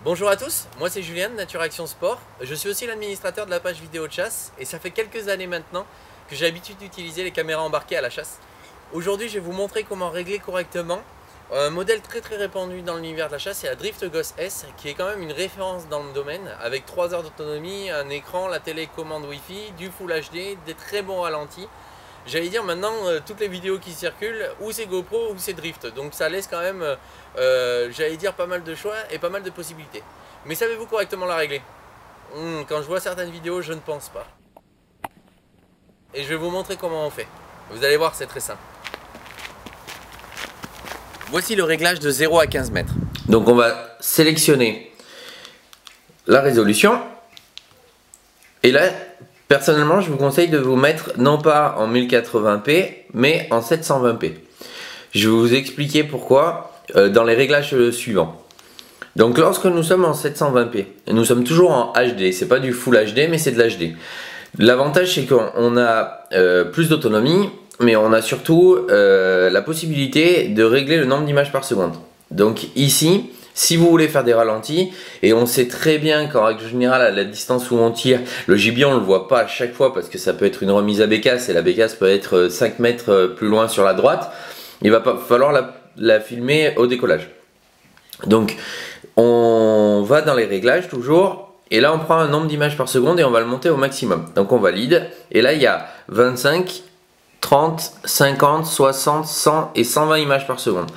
Bonjour à tous, moi c'est Julien de Nature Action Sport. Je suis aussi l'administrateur de la page vidéo de chasse et ça fait quelques années maintenant que j'ai l'habitude d'utiliser les caméras embarquées à la chasse. Aujourd'hui je vais vous montrer comment régler correctement un modèle très répandu dans l'univers de la chasse, c'est la Driftghost S qui est quand même une référence dans le domaine avec 3 heures d'autonomie, un écran, la télécommande Wi-Fi, du Full HD, des très bons ralentis. J'allais dire maintenant toutes les vidéos qui circulent, ou c'est GoPro ou c'est Drift, donc ça laisse quand même, j'allais dire, pas mal de choix et pas mal de possibilités. Mais savez-vous correctement la régler? Quand je vois certaines vidéos, je ne pense pas. Et je vais vous montrer comment on fait. Vous allez voir, c'est très simple. Voici le réglage de 0 à 15 mètres. Donc on va sélectionner la résolution. Et là, personnellement, je vous conseille de vous mettre non pas en 1080p, mais en 720p. Je vais vous expliquer pourquoi dans les réglages suivants. Donc lorsque nous sommes en 720p, nous sommes toujours en HD, c'est pas du Full HD, mais c'est de l'HD. L'avantage c'est qu'on a plus d'autonomie, mais on a surtout la possibilité de régler le nombre d'images par seconde. Donc ici, si vous voulez faire des ralentis, et on sait très bien qu'en règle générale à la distance où on tire, le gibier on ne le voit pas à chaque fois parce que ça peut être une remise à bécasse et la bécasse peut être 5 mètres plus loin sur la droite, il va falloir la filmer au décollage. Donc on va dans les réglages toujours, et là on prend un nombre d'images par seconde et on va le monter au maximum. Donc on valide, et là il y a 25, 30, 50, 60, 100 et 120 images par seconde.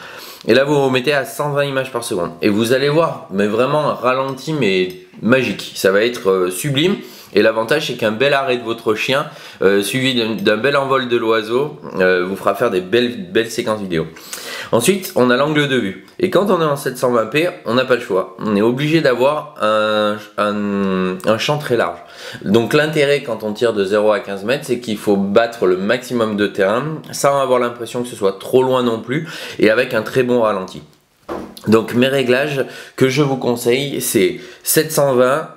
Et là vous vous mettez à 120 images par seconde. Et vous allez voir, mais vraiment un ralenti mais magique. Ça va être sublime. Et l'avantage c'est qu'un bel arrêt de votre chien, suivi d'un bel envol de l'oiseau, vous fera faire des belles séquences vidéo. Ensuite, on a l'angle de vue. Et quand on est en 720p, on n'a pas le choix. On est obligé d'avoir un champ très large. Donc l'intérêt quand on tire de 0 à 15 mètres, c'est qu'il faut battre le maximum de terrain sans avoir l'impression que ce soit trop loin non plus et avec un très bon ralenti. Donc mes réglages que je vous conseille, c'est 720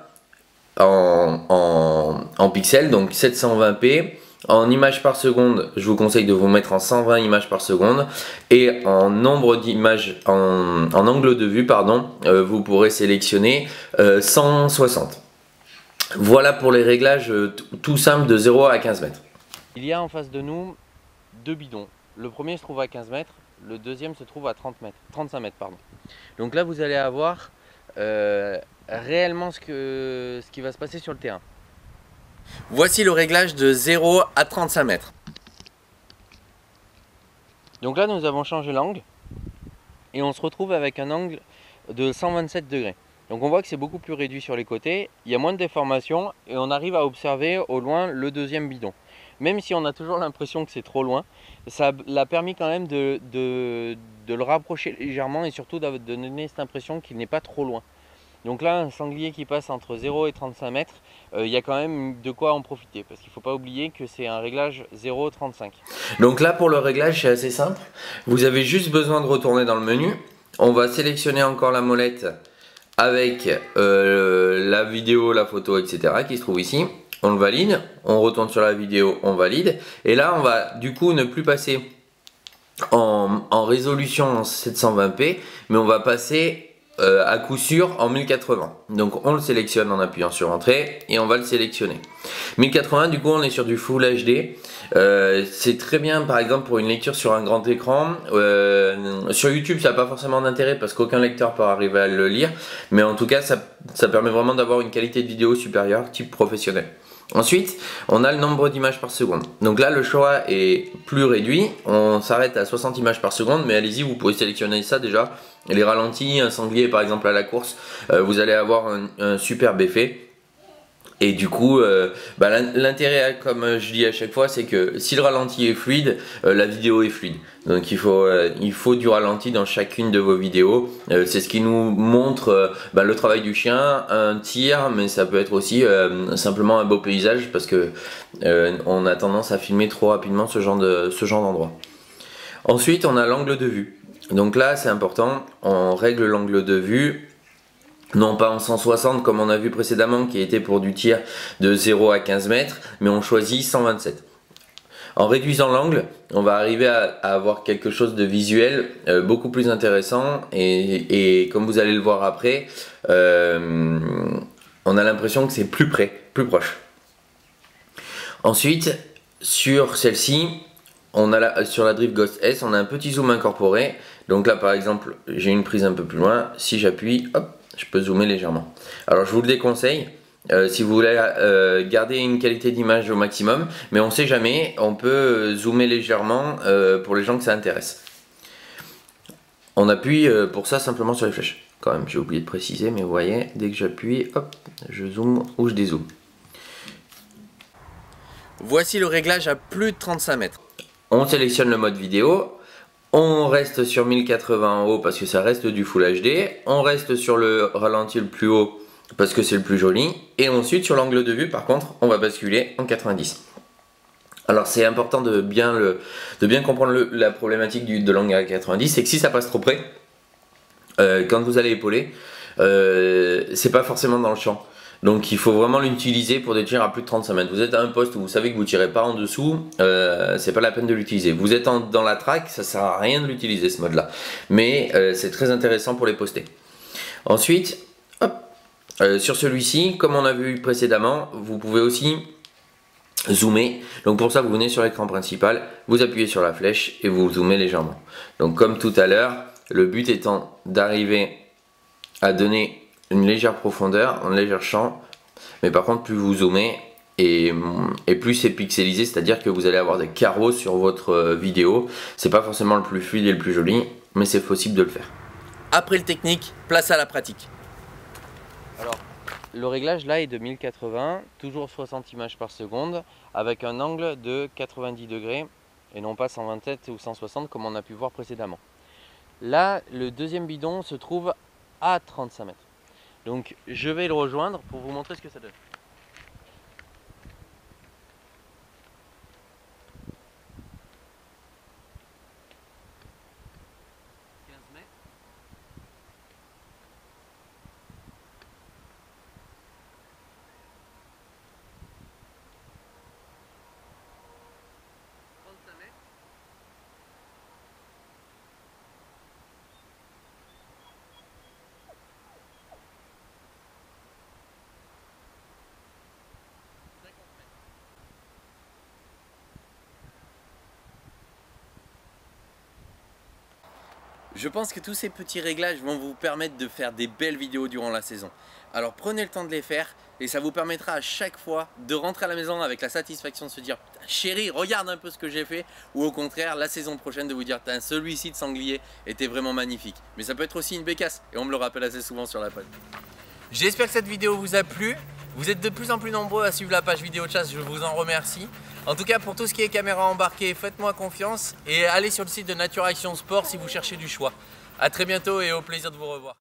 en pixels, donc 720p. En images par seconde, je vous conseille de vous mettre en 120 images par seconde, et en nombre d'images, en angle de vue, pardon, vous pourrez sélectionner 160. Voilà pour les réglages tout simples de 0 à 15 mètres. Il y a en face de nous deux bidons. Le premier se trouve à 15 mètres, le deuxième se trouve à 35 mètres. Pardon. Donc là, vous allez avoir réellement ce qui va se passer sur le terrain. Voici le réglage de 0 à 35 mètres. Donc là, nous avons changé l'angle et on se retrouve avec un angle de 127 degrés. Donc on voit que c'est beaucoup plus réduit sur les côtés, il y a moins de déformation et on arrive à observer au loin le deuxième bidon. Même si on a toujours l'impression que c'est trop loin, ça l'a permis quand même de le rapprocher légèrement et surtout de donner cette impression qu'il n'est pas trop loin. Donc là, un sanglier qui passe entre 0 et 35 mètres, il y a quand même de quoi en profiter. Parce qu'il ne faut pas oublier que c'est un réglage 0,35. Donc là, pour le réglage, c'est assez simple. Vous avez juste besoin de retourner dans le menu. On va sélectionner encore la molette avec la vidéo, la photo, etc. qui se trouve ici. On le valide. On retourne sur la vidéo, on valide. Et là, on va du coup ne plus passer en résolution en 720p, mais on va passer à coup sûr en 1080. Donc on le sélectionne en appuyant sur entrée et on va le sélectionner. 1080, du coup on est sur du Full HD. C'est très bien par exemple pour une lecture sur un grand écran. Sur YouTube ça n'a pas forcément d'intérêt parce qu'aucun lecteur peut arriver à le lire, mais en tout cas ça permet vraiment d'avoir une qualité de vidéo supérieure type professionnel. Ensuite, on a le nombre d'images par seconde. Donc là, le choix est plus réduit. On s'arrête à 60 images par seconde, mais allez-y, vous pouvez sélectionner ça déjà. Les ralentis, un sanglier par exemple à la course, vous allez avoir un superbe effet. Et du coup, l'intérêt, comme je dis à chaque fois, c'est que si le ralenti est fluide, la vidéo est fluide. Donc il faut du ralenti dans chacune de vos vidéos. C'est ce qui nous montre le travail du chien, un tir, mais ça peut être aussi simplement un beau paysage parce que on a tendance à filmer trop rapidement ce genre d'endroit. Ensuite, on a l'angle de vue. Donc là, c'est important, on règle l'angle de vue. Non pas en 160 comme on a vu précédemment qui était pour du tir de 0 à 15 mètres, mais on choisit 127. En réduisant l'angle, on va arriver à avoir quelque chose de visuel beaucoup plus intéressant et comme vous allez le voir après, on a l'impression que c'est plus près, plus proche. Ensuite, sur celle-ci, sur la Drift Ghost S, on a un petit zoom incorporé. Donc là par exemple, j'ai une prise un peu plus loin, si j'appuie, hop, je peux zoomer légèrement. Alors je vous le déconseille. Si vous voulez garder une qualité d'image au maximum, mais on sait jamais, on peut zoomer légèrement pour les gens que ça intéresse. On appuie pour ça simplement sur les flèches. Quand même, j'ai oublié de préciser, mais vous voyez, dès que j'appuie, hop, je zoome ou je dézoome. Voici le réglage à plus de 35 mètres. On sélectionne le mode vidéo. On reste sur 1080 en haut parce que ça reste du Full HD. On reste sur le ralenti le plus haut parce que c'est le plus joli. Et ensuite sur l'angle de vue par contre on va basculer en 90. Alors c'est important de bien comprendre la problématique de l'angle à 90. C'est que si ça passe trop près, quand vous allez épauler, c'est pas forcément dans le champ. Donc il faut vraiment l'utiliser pour des tirs à plus de 35 mètres. Vous êtes à un poste où vous savez que vous tirez pas en dessous, c'est pas la peine de l'utiliser. Vous êtes dans la track, ça sert à rien de l'utiliser ce mode là. Mais c'est très intéressant pour les poster. Ensuite, hop, sur celui-ci, comme on a vu précédemment, vous pouvez aussi zoomer. Donc pour ça vous venez sur l'écran principal, vous appuyez sur la flèche et vous zoomez légèrement. Donc comme tout à l'heure, le but étant d'arriver à donner une légère profondeur, un léger champ, mais par contre plus vous zoomez et plus c'est pixelisé, c'est-à-dire que vous allez avoir des carreaux sur votre vidéo. C'est pas forcément le plus fluide et le plus joli, mais c'est possible de le faire. Après le technique, place à la pratique. Alors, le réglage là est de 1080, toujours 60 images par seconde, avec un angle de 90 degrés et non pas 127 ou 160 comme on a pu voir précédemment. Là, le deuxième bidon se trouve à 35 mètres. Donc je vais le rejoindre pour vous montrer ce que ça donne. 15 mètres. 35 mètres. Je pense que tous ces petits réglages vont vous permettre de faire des belles vidéos durant la saison. Alors prenez le temps de les faire et ça vous permettra à chaque fois de rentrer à la maison avec la satisfaction de se dire « Chérie, regarde un peu ce que j'ai fait » ou au contraire, la saison prochaine de vous dire « Celui-ci de sanglier était vraiment magnifique ». Mais ça peut être aussi une bécasse et on me le rappelle assez souvent sur la page. J'espère que cette vidéo vous a plu. Vous êtes de plus en plus nombreux à suivre la page vidéo de chasse, je vous en remercie. En tout cas, pour tout ce qui est caméra embarquée, faites-moi confiance et allez sur le site de Nature Action Sport si vous cherchez du choix. A très bientôt et au plaisir de vous revoir.